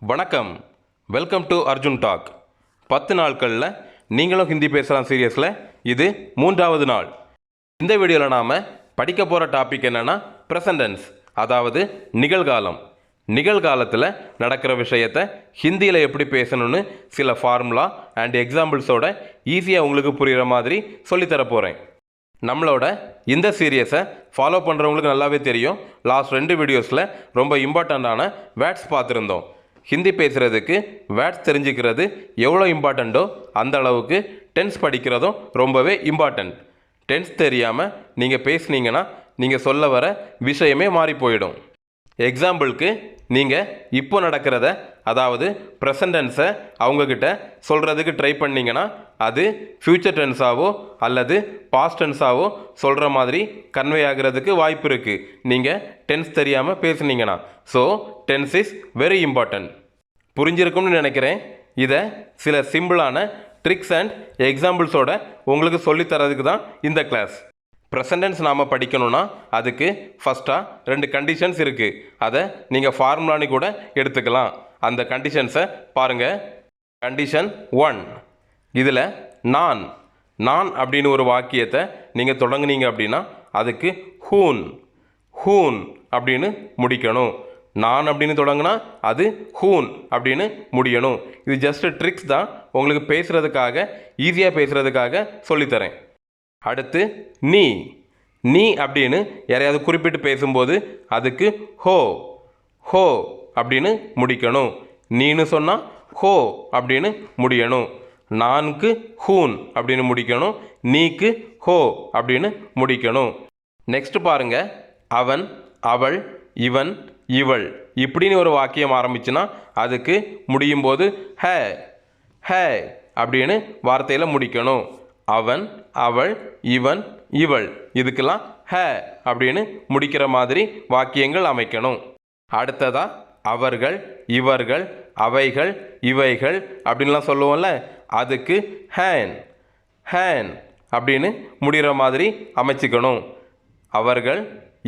வணக்கம். Welcome to Arjun talk. 10 நாட்களில் நீங்களும் ஹிந்தி பேசலாம் சீரியஸில் இது 3வது நாள். இந்த வீடியோவில் நாம் படிக்க போகிற டாபிக் என்னென்னா ப்ரெசன்ட் டென்ஸ், அதாவது நிகழ்காலம். நிகழ்காலத்தில் நடக்கிற விஷயத்தை ஹிந்தியில் எப்படி பேசணும்னு சில ஃபார்முலா அண்ட் எக்ஸாம்பிள்ஸோட ஈஸியாக உங்களுக்கு புரிகிற மாதிரி சொல்லித்தர போகிறேன். நம்மளோட இந்த சீரியஸை ஃபாலோ பண்ணுறவங்களுக்கு நல்லாவே தெரியும். லாஸ்ட் 2 வீடியோஸில் ரொம்ப இம்பார்ட்டண்ட்டான வேர்ட்ஸ் பார்த்துருந்தோம். ஹிந்தி பேசுகிறதுக்கு வேர்ட்ஸ் தெரிஞ்சுக்கிறது எவ்வளோ இம்பார்ட்டண்ட்டோ அந்த அளவுக்கு டென்ஸ் படிக்கிறதும் ரொம்பவே இம்பார்ட்டண்ட். டென்ஸ் தெரியாமல் நீங்கள் பேசுனீங்கன்னா நீங்கள் சொல்ல வர விஷயமே மாறி போயிடும். எக்ஸாம்பிளுக்கு நீங்கள் இப்போ நடக்கிறத, அதாவது ப்ரெசன்ட் டென்ஸை அவங்கக்கிட்ட சொல்கிறதுக்கு ட்ரை பண்ணிங்கன்னா அது ஃப்யூச்சர் டென்ஸாவோ அல்லது பாஸ்ட் டென்ஸாவோ சொல்கிற மாதிரி கன்வே ஆகிறதுக்கு வாய்ப்பு இருக்குது நீங்கள் டென்ஸ் தெரியாமல் பேசுனீங்கன்னா. So tense is very important. புரிஞ்சிருக்கும்னு நினைக்கிறேன். இதை சில சிம்பிளான ட்ரிக்ஸ் அண்ட் எக்ஸாம்பிள்ஸோட உங்களுக்கு சொல்லித்தரதுக்கு தான் இந்த கிளாஸ். ப்ரெசன்ட் டென்ஸ் நாம் படிக்கணும்னா அதுக்கு ஃபஸ்ட்டாக 2 கண்டிஷன்ஸ் இருக்குது. அதை நீங்கள் ஃபார்முலானு கூட எடுத்துக்கலாம். அந்த கண்டிஷன்ஸை பாருங்கள். கண்டிஷன் 1, இதில் நான் அப்படின்னு ஒரு வாக்கியத்தை நீங்கள் தொடங்குனீங்க அப்படின்னா அதுக்கு ஹூன் அப்படின்னு முடிக்கணும். நான் அப்படின்னு தொடங்கினா அது ஹூன் அப்படின்னு முடியணும். இது ஜஸ்ட் ட்ரிக்ஸ் தான், உங்களுக்கு பேசுகிறதுக்காக, ஈஸியாக பேசுகிறதுக்காக சொல்லித்தரேன். அடுத்து நீ அப்படின்னு யாரையாவது குறிப்பிட்டு பேசும்போது அதுக்கு ஹோ அப்படின்னு முடிக்கணும். நீன்னு சொன்னால் ஹோ அப்படின்னு முடியணும். நான்கு ஹூன் அப்படின்னு முடிக்கணும். நீக்கு ஹோ அப்படின்னு முடிக்கணும். நெக்ஸ்ட் பாருங்க. அவன், அவள், இவன், இவள் இப்படின்னு ஒரு வாக்கியம் ஆரம்பிச்சுன்னா அதுக்கு முடியும் போது ஹே அப்படின்னு வார்த்தையில் முடிக்கணும். அவன், அவள், இவன், இவள் இதுக்கெல்லாம் ஹே அப்படின்னு முடிக்கிற மாதிரி வாக்கியங்கள் அமைக்கணும். அடுத்ததா அவர்கள், இவர்கள், அவைகள், இவைகள் அப்படின்லாம் சொல்லுவோம்ல, அதுக்கு ஹேன் அப்படின்னு முடிகிற மாதிரி அமைச்சிக்கணும். அவர்கள்,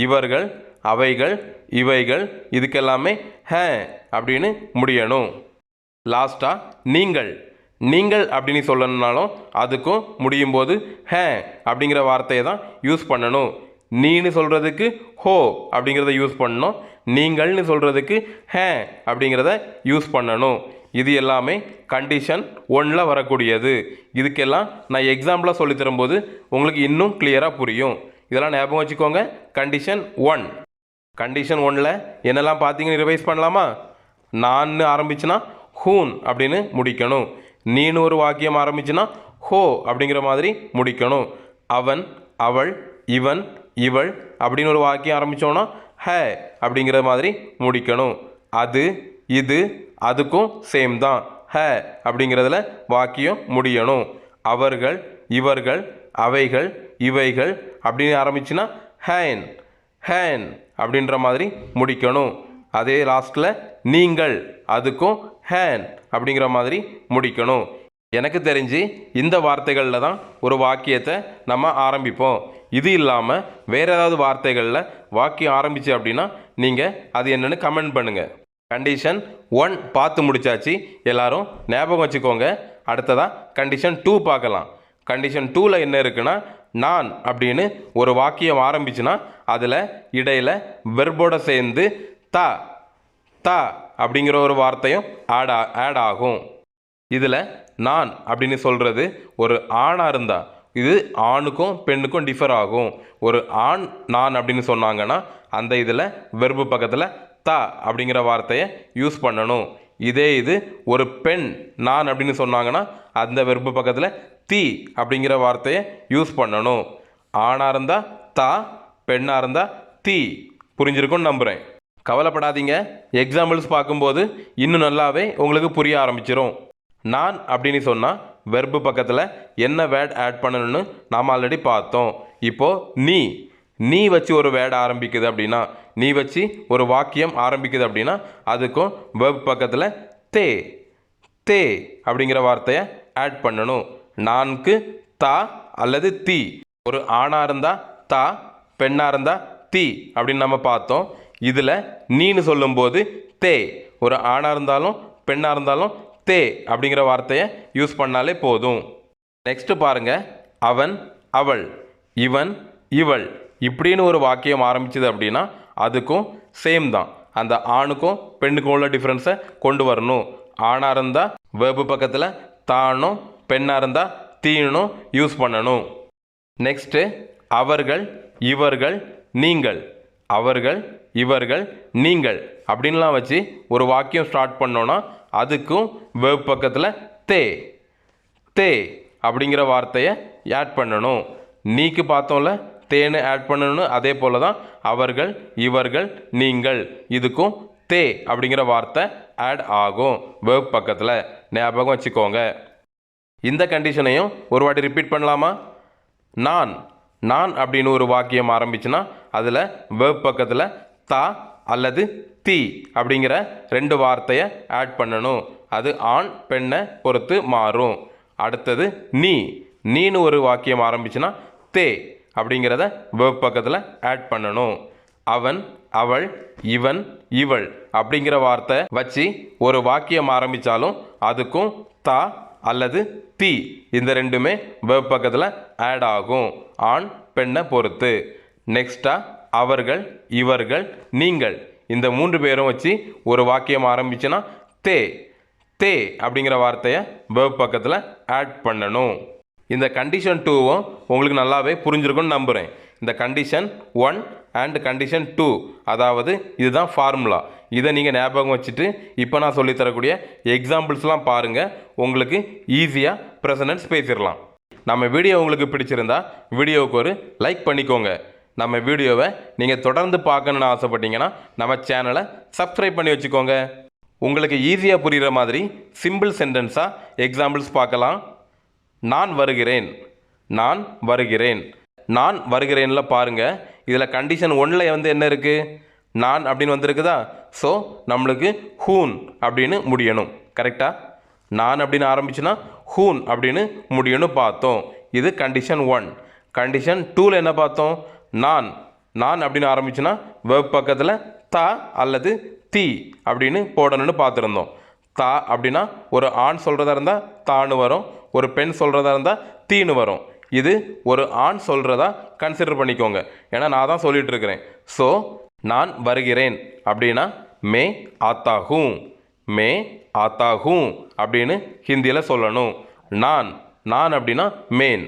இவர்கள், அவைகள், இவைகள் இதுக்கெல்லாமே ஹே அப்படின்னு முடியணும். லாஸ்ட்டாக நீங்கள் அப்படின்னு சொல்லணுன்னாலும் அதுக்கும் முடியும் போது ஹே அப்படிங்கிற வார்த்தையை தான் யூஸ் பண்ணணும். நீன்னு சொல்கிறதுக்கு ஹோ அப்படிங்கிறத யூஸ் பண்ணணும். நீங்கள்னு சொல்கிறதுக்கு ஹே அப்படிங்கிறத யூஸ் பண்ணணும். இது எல்லாமே கண்டிஷன் 1ல் வரக்கூடியது. இதுக்கெல்லாம் நான் எக்ஸாம்பிளாக சொல்லித்தரும்போது உங்களுக்கு இன்னும் கிளியராக புரியும். இதெல்லாம் ஞாபகம் வச்சுக்கோங்க. கண்டிஷன் 1. கண்டிஷன் 1ல் என்னெல்லாம் பார்த்தீங்கன்னு ரிவைஸ் பண்ணலாமா? நான் ஆரம்பிச்சுன்னா ஹூன் அப்படின்னு முடிக்கணும். நீன்னு ஒரு வாக்கியம் ஆரம்பிச்சுன்னா ஹோ அப்படிங்கிற மாதிரி முடிக்கணும். அவன், அவள், இவன், இவள் அப்படின்னு ஒரு வாக்கியம் ஆரம்பித்தோன்னா ஹே அப்படிங்கிற மாதிரி முடிக்கணும். அது, இது அதுக்கும் சேம் தான். ஹே அப்படிங்கிறதுல வாக்கியம் முடியணும். அவர்கள், இவர்கள், அவைகள், இவைகள் அப்படின்னு ஆரம்பிச்சுன்னா ஹேன் அப்படின்ற மாதிரி முடிக்கணும். அதே லாஸ்ட்டில் நீங்கள், அதுக்கும் ஹேன் அப்படிங்கிற மாதிரி முடிக்கணும். எனக்கு தெரிஞ்சு இந்த வார்த்தைகளில் தான் ஒரு வாக்கியத்தை நம்ம ஆரம்பிப்போம். இது இல்லாமல் வேறு ஏதாவது வார்த்தைகளில் வாக்கியம் ஆரம்பிச்சு அப்படின்னா நீங்கள் அது என்னென்னு கமெண்ட் பண்ணுங்கள். கண்டிஷன் 1 பார்த்து முடிச்சாச்சு. எல்லாரும் ஞாபகம் வச்சுக்கோங்க. அடுத்ததாக கண்டிஷன் 2 பார்க்கலாம். கண்டிஷன் 2ல் என்ன இருக்குன்னா, நான் அப்படின்னு ஒரு வாக்கியம் ஆரம்பிச்சுன்னா அதில் இடையில் வெர்போட சேர்ந்து தா அப்படிங்கிற ஒரு வார்த்தையும் ஆட் ஆகும். இதில் நான் அப்படின்னு சொல்கிறது ஒரு ஆணாக இருந்தால் இது ஆணுக்கும் பெண்ணுக்கும் டிஃபர் ஆகும். ஒரு ஆண் நான் அப்படின்னு சொன்னாங்கன்னா அந்த இதில் வெர்பு பக்கத்தில் தா அப்படிங்கிற வார்த்தையை யூஸ் பண்ணணும். இதே இது ஒரு பெண் நான் அப்படின்னு சொன்னாங்கன்னா அந்த வெர்பு பக்கத்தில் தீ அப்படிங்கிற வார்த்தையை யூஸ் பண்ணணும். ஆணாக இருந்தால் தா, பெண்ணாக இருந்தால் தீ. புரிஞ்சிருக்கும்னு நம்புகிறேன். கவலைப்படாதீங்க. எக்ஸாம்பிள்ஸ் பார்க்கும்போது இன்னும் நல்லாவே உங்களுக்கு புரிய ஆரம்பிச்சிடும். நான் அப்படின்னு சொன்னால் வெர்பு பக்கத்தில் என்ன வேர்ட் ஆட் பண்ணணும்னு நாம் ஆல்ரெடி பார்த்தோம். இப்போது நீ வச்சு ஒரு வேர்டு ஆரம்பிக்குது அப்படின்னா, நீ வச்சு ஒரு வாக்கியம் ஆரம்பிக்குது அப்படின்னா அதுக்கும் வெர்ப் பக்கத்தில் தே அப்படிங்கிற வார்த்தையை ஆட் பண்ணணும். நான்கு தா அல்லது தீ. ஒரு ஆணாக இருந்தால் தா, பெண்ணாக இருந்தால் தீ அப்படின்னு நம்ம பார்த்தோம். இதில் நீன்னு சொல்லும்போது தே, ஒரு ஆணாக இருந்தாலும் பெண்ணாக இருந்தாலும் தே அப்படிங்கிற வார்த்தையை யூஸ் பண்ணாலே போதும். நெக்ஸ்ட்டு பாருங்கள், அவன் அவள் இவன் இவள் இப்படின்னு ஒரு வாக்கியம் ஆரம்பிச்சது அப்படின்னா அதுக்கும் சேம் தான். அந்த ஆணுக்கும் பெண்ணுக்கும் உள்ள டிஃப்ரென்ஸை கொண்டு வரணும். ஆணாக இருந்தால் வேர்பு பக்கத்தில் தானும், பெண்ணாக இருந்தால் தீனும் யூஸ் பண்ணணும். நெக்ஸ்ட்டு அவர்கள் இவர்கள் நீங்கள், அவர்கள் இவர்கள் நீங்கள் அப்படின்லாம் வச்சு ஒரு வாக்கியம் ஸ்டார்ட் பண்ணோன்னா அதுக்கும் வேர்ப் பக்கத்தில் தே தே அப்படிங்கிற வார்த்தையை ஆட் பண்ணணும். நீக்கு பார்த்தோம்ல, தேன்னு ஆட் பண்ணணும். அதே போல் தான் அவர்கள் இவர்கள் நீங்கள் இதுக்கும் தே அப்படிங்கிற வார்த்தை ஆட் ஆகும் வேர்ப் பக்கத்தில். ஞாபகம் வச்சுக்கோங்க. இந்த கண்டிஷனையும் ஒரு வாட்டி ரிப்பீட் பண்ணலாமா? நான் நான் அப்படின்னு ஒரு வாக்கியம் ஆரம்பிச்சுன்னா அதில் வேர்ப் பக்கத்தில் தா அல்லது தீ அப்படிங்கிற 2 வார்த்தையை ஆட் பண்ணணும். அது ஆண் பெண்ணை பொறுத்து மாறும். அடுத்தது நீ நீன்னு ஒரு வாக்கியம் ஆரம்பிச்சுன்னா தே அப்படிங்கிறத வேர்ப் பக்கத்தில் ஆட் பண்ணணும். அவன் அவள் இவன் இவள் அப்படிங்கிற வார்த்தை வச்சு ஒரு வாக்கியம் ஆரம்பித்தாலும் அதுக்கும் தா அல்லது தீ இந்த 2மே வேர்ப் பக்கத்தில் ஆட் ஆகும் ஆண் பெண்ணை பொறுத்து. நெக்ஸ்ட்டாக அவர்கள் இவர்கள் நீங்கள் இந்த 3 பேரும் வச்சு ஒரு வாக்கியம் ஆரம்பிச்சுன்னா தே தே அப்படிங்கிற வார்த்தையை வேர்ப் பக்கத்தில் ஆட் பண்ணணும். இந்த கண்டிஷன் 2வும் உங்களுக்கு நல்லாவே புரிஞ்சிருக்குன்னு நம்புகிறேன். இந்த கண்டிஷன் 1 அண்ட் கண்டிஷன் 2 அதாவது இதுதான் ஃபார்முலா. இதை நீங்கள் ஞாபகம் வச்சுட்டு இப்போ நான் சொல்லித்தரக்கூடிய எக்ஸாம்பிள்ஸ்லாம் பாருங்கள். உங்களுக்கு ஈஸியாக ப்ரெசன்டென்ஸ் பேசிடலாம். நம்ம வீடியோ உங்களுக்கு பிடிச்சிருந்தா வீடியோவுக்கு ஒரு லைக் பண்ணிக்கோங்க. நம்ம வீடியோவை நீங்கள் தொடர்ந்து பார்க்கணுன்னு ஆசைப்பட்டீங்கன்னா நம்ம சேனலை சப்ஸ்கிரைப் பண்ணி வச்சுக்கோங்க. உங்களுக்கு ஈஸியாக புரிகிற மாதிரி சிம்பிள் சென்டென்ஸாக எக்ஸாம்பிள்ஸ் பார்க்கலாம். நான் வருகிறேன் நான் வருகிறேன் நான் வருகிறேனில் பாருங்கள். இதில் கண்டிஷன் 1ல் வந்து என்ன இருக்குது? நான் அப்படின்னு வந்திருக்குதா? ஸோ நம்மளுக்கு ஹூன் அப்படின்னு முடியணும். கரெக்டாக நான் அப்படின்னு ஆரம்பிச்சுன்னா ஹூன் அப்படின்னு முடியணும் பார்த்தோம். இது கண்டிஷன் 1. கண்டிஷன் 2ல் என்ன பார்த்தோம்? நான் நான் அப்படின்னு ஆரம்பிச்சுன்னா வேர்ப் பக்கத்தில் தா அல்லது தீ அப்படின்னு போடணும்னு பார்த்துருந்தோம். தா அப்படின்னா ஒரு ஆண் சொல்கிறதா இருந்தால் தான்னு வரும், ஒரு பெண் சொல்கிறதா இருந்தால் தீன்னு வரும். இது ஒரு ஆண் சொல்கிறதா கன்சிடர் பண்ணிக்கோங்க, ஏன்னா நான் தான் சொல்லிகிட்டு இருக்கிறேன். ஸோ நான் வருகிறேன் அப்படின்னா மே ஆத்தா ஹூம் மே ஆத்தா ஹூம் அப்படின்னு ஹிந்தியில் சொல்லணும். நான் நான் அப்படின்னா மேன்,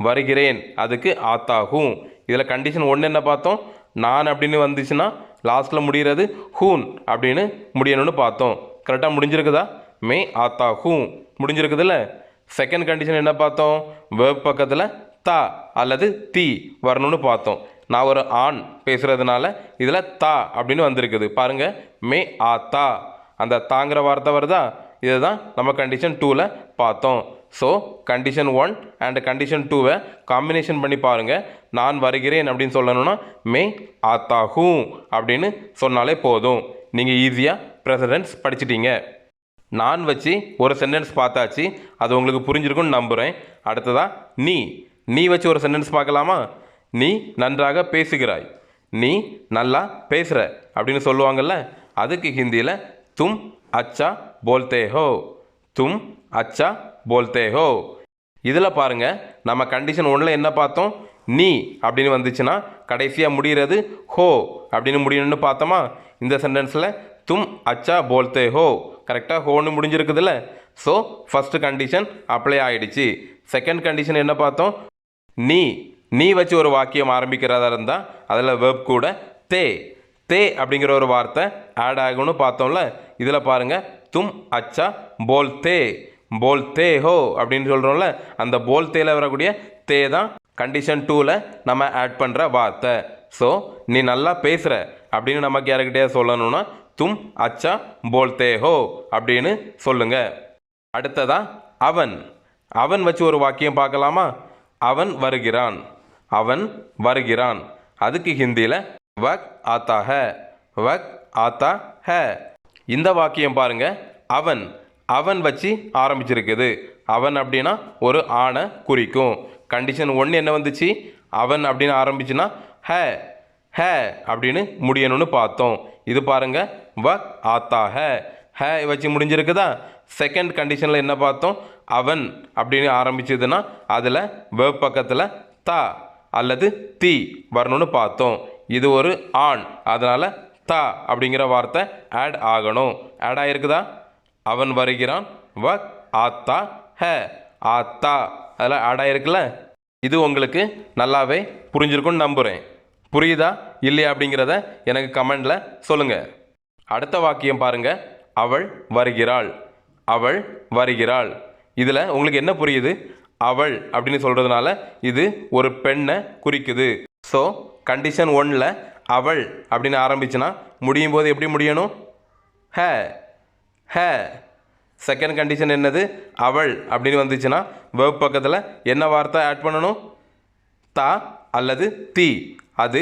வருகிறேன் அதுக்கு ஆத்தா ஹூம். இதில் கண்டிஷன் 1 என்ன பார்த்தோம்? நான் அப்படின்னு வந்துச்சுன்னா லாஸ்ட்டில் முடிகிறது ஹூன் அப்படின்னு முடியணும்னு பார்த்தோம். கரெக்டாக முடிஞ்சிருக்குதா? மே ஆத்தா ஹூம் முடிஞ்சிருக்குதுல்ல. செகண்ட் கண்டிஷன் என்ன பார்த்தோம்? வேர்ப் பக்கத்தில் தா அல்லது தீ வரணும்னு பார்த்தோம். நான் ஒரு ஆண் பேசுகிறதுனால இதில் தா அப்படின்னு வந்திருக்குது பாருங்கள். மே ஆத்தா அந்த தாங்கிற வார்த்தை வருதா? இதை தான் நம்ம கண்டிஷன் 2ல் பார்த்தோம். ஸோ கண்டிஷன் 1 அண்ட் கண்டிஷன் 2வை காம்பினேஷன் பண்ணி பாருங்கள். நான் வருகிறேன் அப்படின்னு சொல்லணும்னா மே ஆத்தா ஹூ அப்படின்னு சொன்னாலே போதும். நீங்கள் ஈஸியாக ப்ரெசன்டென்ஸ் படிச்சிட்டீங்க. நான் வச்சு ஒரு சென்டென்ஸ் பார்த்தாச்சு, அது உங்களுக்கு புரிஞ்சிருக்குன்னு நம்புகிறேன். அடுத்ததாக நீ நீ வச்சு ஒரு சென்டென்ஸ் பார்க்கலாமா? நீ நன்றாக பேசுகிறாய், நீ நல்லா பேசுகிற அப்படின்னு சொல்லுவாங்கள்ல, அதுக்கு ஹிந்தியில் தும் அச்சா போல்தே ஹோ தும் அச்சா போல்தே ஹோ. இதில் பாருங்கள், நம்ம கண்டிஷன் 1ல் என்ன பார்த்தோம்? நீ அப்படின்னு வந்துச்சுன்னா கடைசியாக முடிகிறது ஹோ அப்படின்னு முடியணும்னு பார்த்தோமா? இந்த சென்டென்ஸில் தும் அச்சா போல்தே ஹோ கரெக்டாக ஹோன்னு முடிஞ்சிருக்குதுல்ல. ஸோ ஃபஸ்ட்டு கண்டிஷன் அப்ளை ஆகிடுச்சு. செகண்ட் கண்டிஷன் என்ன பார்த்தோம்? நீ நீ வச்சு ஒரு வாக்கியம் ஆரம்பிக்கிறதா இருந்தால் அதில் வேர்ப் கூட தே தே அப்படிங்கிற ஒரு வார்த்தை ஆட் ஆகும்னு பார்த்தோம்ல. இதில் பாருங்கள், தும் அச்சா போல்தே போல்தே ஹோ அப்படின்னு சொல்கிறோம்ல, அந்த போல்தேல வரக்கூடிய தே தான் கண்டிஷன் 2ல் நம்ம ஆட் பண்ணுற வார்த்தை. ஸோ நீ நல்லா பேசுகிற அப்படின்னு நமக்கு யாருக்கிட்டே சொல்லணும்னா தும் அச்சா போல்தே ஹோ அப்படின்னு சொல்லுங்க. அடுத்ததா அவன் அவன் வச்சு ஒரு வாக்கியம் பார்க்கலாமா? அவன் வருகிறான், அவன் வருகிறான். அதுக்கு ஹிந்தியில் வக் ஆத்தா ஹை வக் ஆத்தா ஹை. இந்த வாக்கியம் பாருங்க, அவன் அவன் வச்சு ஆரம்பிச்சிருக்குது. அவன் அப்படின்னா ஒரு ஆணை குறிக்கும். கண்டிஷன் 1 என்ன வந்துச்சு? அவன் அப்படின்னு ஆரம்பிச்சுன்னா ஹே ஹே அப்படின்னு முடியணும்னு பார்த்தோம். இது பாருங்க, வக் ஆத்தா ஹை ஹே வச்சு முடிஞ்சிருக்குதா. செகண்ட் கண்டிஷனில் என்ன பார்த்தோம், அவன் அப்படின்னு ஆரம்பிச்சதுன்னா அதில் வேர்ப் பக்கத்தில் தா அல்லது தி வரணும்னு பார்த்தோம். இது ஒரு ஆண், அதனால் தா அப்படிங்கிற வார்த்தை ஆட் ஆகணும். ஆட் ஆகிருக்குதா. அவன் வருகிறான், வ ஆத்தா ஹே ஆத்தா, அதில் ஆட் ஆகிருக்குல்ல. இது உங்களுக்கு நல்லாவே புரிஞ்சிருக்குன்னு நம்புகிறேன். புரியுதா இல்லையா அப்படிங்கிறத எனக்கு கமெண்டில் சொல்லுங்கள். அடுத்த வாக்கியம் பாருங்கள், அவள் வருகிறாள். அவள் வருகிறாள். இதில் உங்களுக்கு என்ன புரியுது, அவள் அப்படின்னு சொல்கிறதுனால இது ஒரு பெண்ணை குறிக்குது. ஸோ கண்டிஷன் 1ல் அவள் அப்படின்னு ஆரம்பிச்சுன்னா முடியும் போது எப்படி முடியணும், ஹே ஹே. செகண்ட் கண்டிஷன் என்னது, அவள் அப்படின்னு வந்துச்சுன்னா வேர்ப் பக்கத்தில் என்ன வார்த்தை ஆட் பண்ணணும், தா அல்லது தி. அது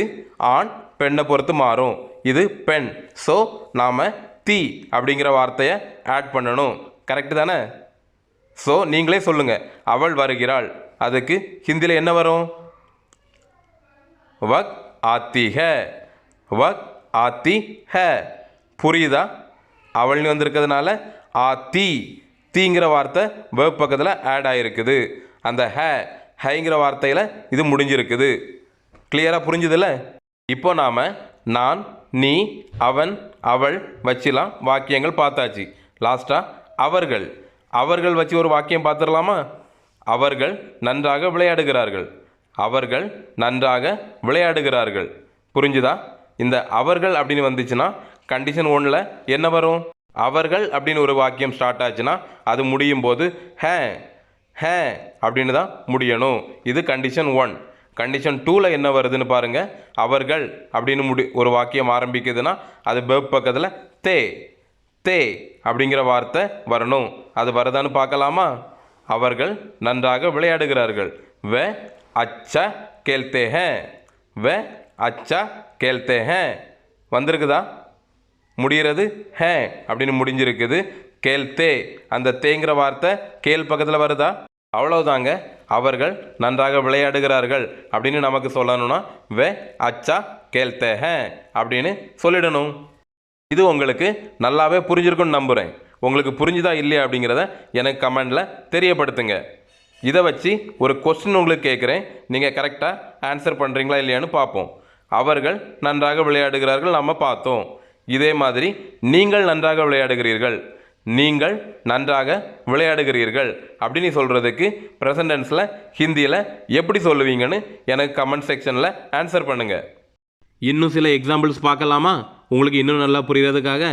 ஆண் பெண்ணை பொறுத்து மாறும். இது பெண், ஸோ நாம் தி அப்படிங்கிற வார்த்தையை ஆட் பண்ணணும். கரெக்டு தானே. ஸோ நீங்களே சொல்லுங்கள், அவள் வருகிறாள், அதுக்கு ஹிந்தியில் என்ன வரும், வக் ஆத்தி ஹே, வக் ஆத்தி ஹே. புரியுதா. அவள்னு வந்திருக்கிறதுனால ஆத்தி, தீங்கிற வார்த்தை வேர்ப் பக்கத்தில் ஆட் ஆகிருக்குது. அந்த ஹேங்கிற வார்த்தையில் இது முடிஞ்சிருக்குது. கிளியராக புரிஞ்சுதில்ல. இப்போ நாம் நான், நீ, அவன், அவள் வச்சுலாம் வாக்கியங்கள் பார்த்தாச்சு. லாஸ்ட்டாக அவர்கள், அவர்கள் வச்சு ஒரு வாக்கியம் பார்த்துடலாமா. அவர்கள் நன்றாக விளையாடுகிறார்கள். அவர்கள் நன்றாக விளையாடுகிறார்கள். புரிஞ்சுதா. இந்த அவர்கள் அப்படின்னு வந்துச்சுன்னா கண்டிஷன் 1ல் என்ன வரும், அவர்கள் அப்படின்னு ஒரு வாக்கியம் ஸ்டார்ட் ஆச்சுன்னா அது முடியும் போது ஹே ஹே அப்படின்னு தான் முடியணும். இது கண்டிஷன் 1. கண்டிஷன் 2ல் என்ன வருதுன்னு பாருங்கள், அவர்கள் அப்படின்னு ஒரு வாக்கியம் ஆரம்பிக்குதுன்னா அது வேர்ப் பக்கத்தில் தே தே அப்படிங்கிற வார்த்தை வரணும். அது வருதான்னு பார்க்கலாமா. அவர்கள் நன்றாக விளையாடுகிறார்கள். வே அச்சா கேள்தே ஹே, வே அச்சா கேள்தே ஹே வந்திருக்குதா. முடிகிறது ஹே அப்படின்னு முடிஞ்சிருக்குது. கேள்தே, அந்த தேங்கிற வார்த்தை கேள் பக்கத்தில் வருதா. அவ்வளவுதாங்க. அவர்கள் நன்றாக விளையாடுகிறார்கள் அப்படின்னு நமக்கு சொல்லணும்னா வே அச்சா கேள்தே ஹே அப்படின்னு சொல்லிடணும். இது உங்களுக்கு நல்லாவே புரிஞ்சிருக்குன்னு நம்புகிறேன். உங்களுக்கு புரிஞ்சுதா இல்லையா அப்படிங்கிறத எனக்கு கமெண்டில் தெரியப்படுத்துங்க. இதை வச்சு ஒரு கொஸ்டின் உங்களுக்கு கேட்குறேன், நீங்கள் கரெக்டாக ஆன்சர் பண்ணுறீங்களா இல்லையான்னு பார்ப்போம். அவர்கள் நன்றாக விளையாடுகிறார்கள் நம்ம பார்த்தோம். இதே மாதிரி நீங்கள் நன்றாக விளையாடுகிறீர்கள், நீங்கள் நன்றாக விளையாடுகிறீர்கள் அப்படின்னு சொல்கிறதுக்கு ப்ரெசன்ட் டென்ஸில் ஹிந்தியில் எப்படி சொல்லுவீங்கன்னு எனக்கு கமெண்ட் செக்ஷனில் ஆன்சர் பண்ணுங்கள். இன்னும் சில எக்ஸாம்பிள்ஸ் பார்க்கலாமா. உங்களுக்கு இன்னும் நல்லா புரிகிறதுக்காக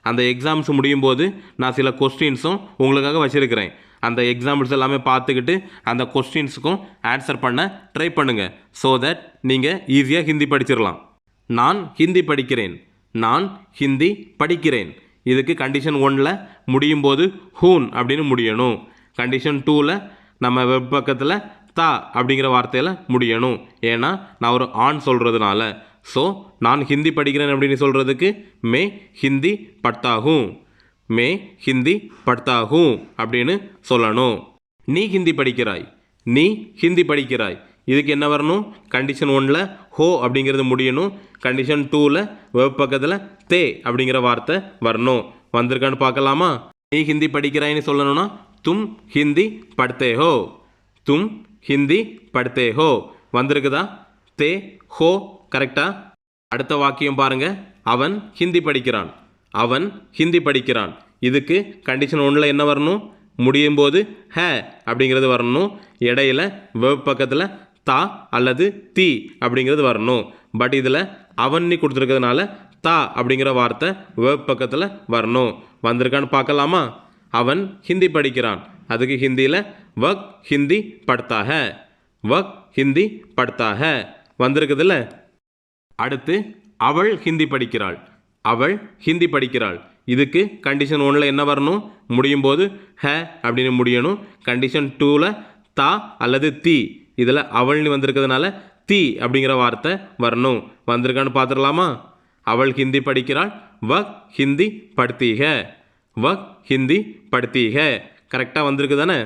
அந்த எக்ஸாம்ஸ் முடியும் போது நான் சில கொஸ்டின்ஸும் உங்களுக்காக வச்சுருக்கிறேன். அந்த எக்ஸாம்பிள்ஸ் எல்லாமே பார்த்துக்கிட்டு அந்த கொஸ்டின்ஸுக்கும் ஆன்சர் பண்ண ட்ரை பண்ணுங்கள். ஸோ தட் நீங்கள் ஈஸியாக ஹிந்தி படிச்சிடலாம். நான் ஹிந்தி படிக்கிறேன், நான் ஹிந்தி படிக்கிறேன். இதுக்கு கண்டிஷன் 1ல் முடியும் போது ஹூன் அப்படின்னு முடியணும். கண்டிஷன் 2ல் நம்ம வெப் பக்கத்தில் தா அப்படிங்கிற வார்த்தையில் முடியணும். ஏன்னா நான் ஒரு ஆண் சொல்கிறதுனால. ஸோ நான் ஹிந்தி படிக்கிறேன் அப்படின்னு சொல்கிறதுக்கு மே ஹிந்தி பட்தாகும், மே ஹிந்தி பட்தாகும் அப்படின்னு சொல்லணும். நீ ஹிந்தி படிக்கிறாய், நீ ஹிந்தி படிக்கிறாய். இதுக்கு என்ன வரணும், கண்டிஷன் 1ல் ஹோ அப்படிங்கிறது முடியணும். கண்டிஷன் 2ல் வெப் பக்கத்தில் தே அப்படிங்கிற வார்த்தை வரணும். வந்திருக்கான்னு பார்க்கலாமா. நீ ஹிந்தி படிக்கிறாய்னு சொல்லணும்னா தும் ஹிந்தி படுத்தே ஹோ, தும் ஹிந்தி படுத்தே ஹோ வந்திருக்குதா. தே ஹோ கரெக்டா. அடுத்த வாக்கியம் பாருங்கள், அவன் ஹிந்தி படிக்கிறான், அவன் ஹிந்தி படிக்கிறான். இதுக்கு கண்டிஷன் 1ல் என்ன வரணும், முடியும் போது ஹே அப்படிங்கிறது வரணும். இடையில வெப் பக்கத்தில் தா அல்லது தி அப்படிங்கிறது வரணும். பட் இதில் அவன் கொடுத்துருக்கிறதுனால தா அப்படிங்கிற வார்த்தை வெப் பக்கத்தில் வரணும். வந்திருக்கான்னு பார்க்கலாமா. அவன் ஹிந்தி படிக்கிறான், அதுக்கு ஹிந்தியில் வக் ஹிந்தி படுத்தா ஹே, வக் ஹிந்தி படுத்தா ஹே வந்திருக்குதுல்ல. அடுத்து அவள் ஹிந்தி படிக்கிறாள், அவள் ஹிந்தி படிக்கிறாள். இதுக்கு கண்டிஷன் 1ல் என்ன வரணும், முடியும் போது ஹே அப்படின்னு முடியணும். கண்டிஷன் 2ல் தா அல்லது தி, இதில் அவள்னு வந்திருக்கிறதுனால தி அப்படிங்கிற வார்த்தை வரணும். வந்திருக்கான்னு பார்த்துடலாமா. அவள் ஹிந்தி படிக்கிறாள், வக் ஹிந்தி படுத்தி ஹே, வக் ஹிந்தி படுத்தி ஹே கரெக்டாக வந்திருக்கு தானே.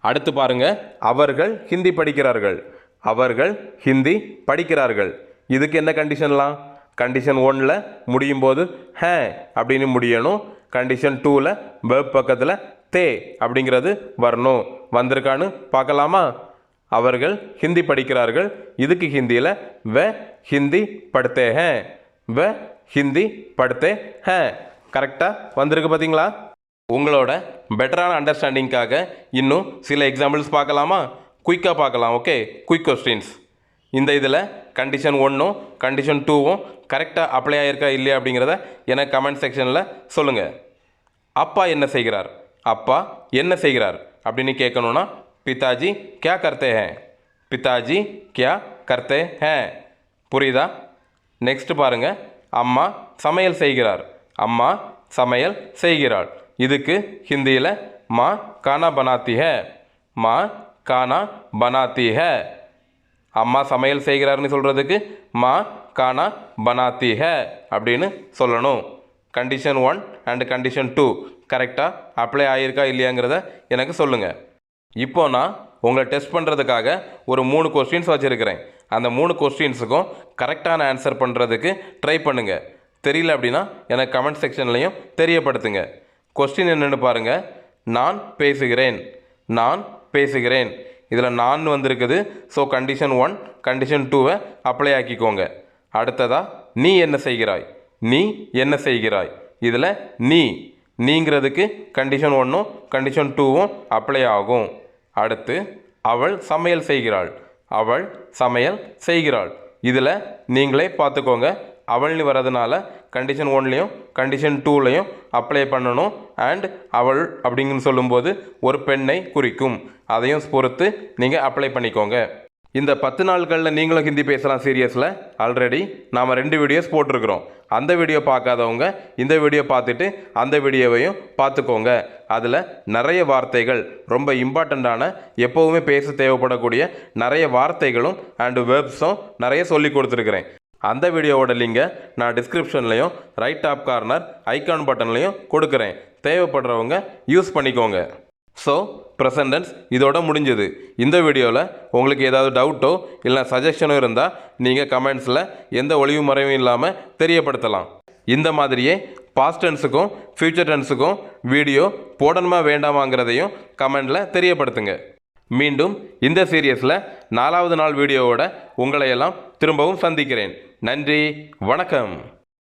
அடுத்து பாருங்கள், அவர்கள் ஹிந்தி படிக்கிறார்கள், அவர்கள் ஹிந்தி படிக்கிறார்கள். இதுக்கு என்ன கண்டிஷன்லாம், கண்டிஷன் 1ல் முடியும் போது ஹே அப்படின்னு முடியணும். கண்டிஷன் 2ல் verb பக்கத்தில் தே அப்படிங்கிறது வரணும். வந்திருக்கான்னு பார்க்கலாமா? அவர்கள் ஹிந்தி படிக்கிறார்கள். இதுக்கு ஹிந்தியில் வ ஹிந்தி படுத்தே ஹேன், வ ஹிந்தி படுத்தே ஹேன். கரெக்டாக வந்திருக்கு பார்த்தீங்களா? உங்களோட பெட்டரான அண்டர்ஸ்டாண்டிங்காக இன்னும் சில எக்ஸாம்பிள்ஸ் பார்க்கலாமா? குயிக்காக பார்க்கலாம். Okay, quick questions. இந்த இதில் கண்டிஷன் 1ம் கண்டிஷன் 2வும் கரெக்டாக அப்ளை ஆகிருக்கா இல்லையா அப்படிங்கிறத எனக்கு கமெண்ட் செக்ஷனில் சொல்லுங்கள். அப்பா என்ன செய்கிறார்? அப்பா என்ன செய்கிறார் அப்படின்னு கேட்கணுன்னா பிதாஜி கியா கர்த்தே ஹேன், பிதாஜி கியா கர்த்தே ஹேன். புரியுதா? நெக்ஸ்ட் பாருங்கள். அம்மா சமையல் செய்கிறார், அம்மா சமையல் செய்கிறாள். இதுக்கு ஹிந்தியில் மா கானா பனாத்தி ஹே, மா கானா பனாத்தி ஹே. அம்மா சமையல் செய்கிறார்னு சொல்கிறதுக்கு மா கானா பனாத்தி ஹே அப்படின்னு சொல்லணும். கண்டிஷன் 1 அண்ட் கண்டிஷன் 2 கரெக்டாக அப்ளை ஆகியிருக்கா இல்லையாங்கிறத எனக்கு சொல்லுங்கள். இப்போ நான் உங்களை டெஸ்ட் பண்ணுறதுக்காக ஒரு 3 கொஸ்டின்ஸ் வச்சுருக்கிறேன். அந்த 3 கொஸ்டின்ஸுக்கும் கரெக்டான ஆன்சர் பண்ணுறதுக்கு ட்ரை பண்ணுங்கள். தெரியல அப்படின்னா எனக்கு கமெண்ட் செக்ஷன்லையும் தெரியப்படுத்துங்க. கொஸ்டின் என்னென்னு பாருங்கள். நான் பேசுகிறேன், நான் பேசுகிறேன். இதில் நான் வந்திருக்குது. ஸோ கண்டிஷன் 1 கண்டிஷன் 2வை அப்ளை ஆக்கிக்கோங்க. அடுத்ததாக நீ என்ன செய்கிறாய், நீ என்ன செய்கிறாய். இதில் நீங்கிறதுக்கு கண்டிஷன் 1ம் கண்டிஷன் 2வும் அப்ளை ஆகும். அடுத்து அவள் சமையல் செய்கிறாள், அவள் சமையல் செய்கிறாள். இதில் நீங்களே பார்த்துக்கோங்க. அவள்னு வரதுனால கண்டிஷன் 1லையும் கண்டிஷன் 2லையும் அப்ளை பண்ணணும். அண்ட் அவள் அப்படிங்கன்னு சொல்லும்போது ஒரு பெண்ணை குறிக்கும். அதையும் பொறுத்து நீங்கள் அப்ளை பண்ணிக்கோங்க. இந்த 10 நாட்களில் நீங்களும் ஹிந்தி பேசலாம் சீரியஸில் ஆல்ரெடி நாம் 2 வீடியோஸ் போட்டிருக்கிறோம். அந்த வீடியோ பார்க்காதவங்க இந்த வீடியோ பார்த்துட்டு அந்த வீடியோவையும் பார்த்துக்கோங்க. அதில் நிறைய வார்த்தைகள், ரொம்ப இம்பார்ட்டண்ட்டான எப்போவுமே பேச தேவைப்படக்கூடிய நிறைய வார்த்தைகளும் அண்டு வேர்ப்ஸும் நிறைய சொல்லி கொடுத்துருக்குறேன். அந்த வீடியோவோட லிங்கை நான் டிஸ்கிரிப்ஷன்லையும் ரைட் டாப் கார்னர் ஐக்கான் பட்டன்லையும் கொடுக்குறேன். தேவைப்படுறவங்க யூஸ் பண்ணிக்கோங்க. ஸோ ப்ரெசன்டென்ஸ் இதோட முடிஞ்சது. இந்த வீடியோவில் உங்களுக்கு ஏதாவது டவுட்டோ இல்லை சஜஷனோ இருந்தால் நீங்கள் கமெண்ட்ஸில் எந்த ஒளிவு மறைவும் இல்லாமல் தெரியப்படுத்தலாம். இந்த மாதிரியே பாஸ்ட் டென்ஸுக்கும் ஃப்யூச்சர் டென்ஸுக்கும் வீடியோ போடணுமா வேண்டாமாங்கிறதையும் கமெண்டில் தெரியப்படுத்துங்க. மீண்டும் இந்த சீரியஸில் 4வது நாள் வீடியோவோட உங்களையெல்லாம் திரும்பவும் சந்திக்கிறேன். நன்றி, வணக்கம்.